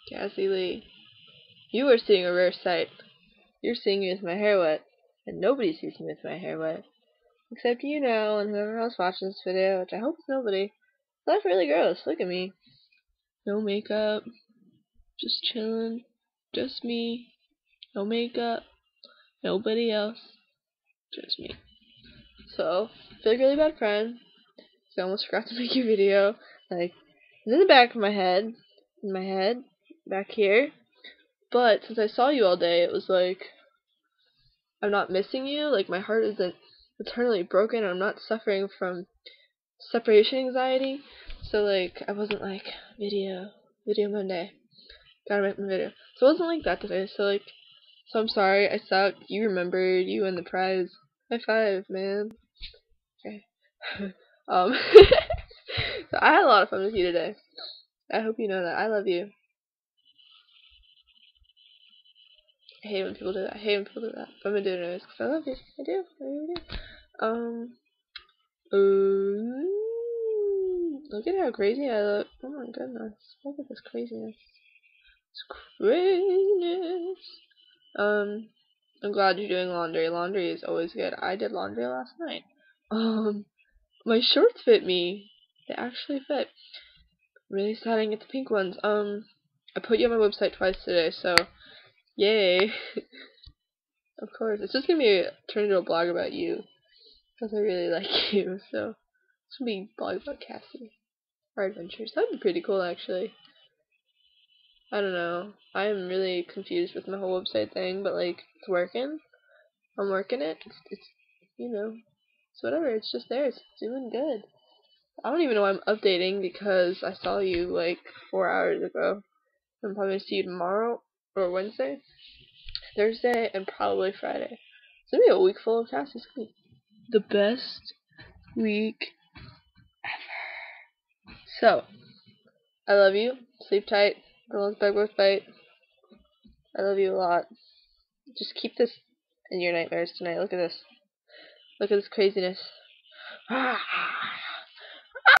Cassie Lee, you are seeing a rare sight. You're seeing me with my hair wet, and nobody sees me with my hair wet. Except you now, and whoever else watches this video, which I hope is nobody. That's really gross. Look at me. No makeup. Just chilling. Just me. No makeup. Nobody else. Just me. So, I feel like a really bad friend. So I almost forgot to make a video. Like, it's in the back of my head. In my head. Back here. But since I saw you all day, it was like, I'm not missing you. Like, my heart isn't eternally broken. I'm not suffering from separation anxiety. So, like, I wasn't like, video Monday. Gotta make my video. So it wasn't like that today. So I'm sorry. I sucked. You remembered. You won the prize. High five, man. Okay. um, so I had a lot of fun with you today. I hope you know that. I love you. I hate when people do that. I hate when people do that. But I'm gonna do it anyways because I love you. I do. I really do. Look at how crazy I look. Oh my goodness. Look at this craziness. It's craziness. I'm glad you're doing laundry. Laundry is always good. I did laundry last night. My shorts fit me. They actually fit. I'm really sad I didn't get the pink ones. I put you on my website twice today, so yay. Of course. It's just gonna be turned into a blog about you. Because I really like you, so it's gonna be a blog about Cassie. Our adventures. That'd be pretty cool, actually. I don't know. I'm really confused with my whole website thing, but like, it's working. I'm working it. It's you know, it's whatever. It's just there. It's doing good. I don't even know why I'm updating because I saw you like 4 hours ago. I'm probably gonna see you tomorrow or Wednesday, Thursday, and probably Friday. It's gonna be a week full of Cassie. It's gonna be the best week ever. So, I love you. Sleep tight. Don't let the bed bite. I love you a lot. Just keep this in your nightmares tonight. Look at this. Look at this craziness.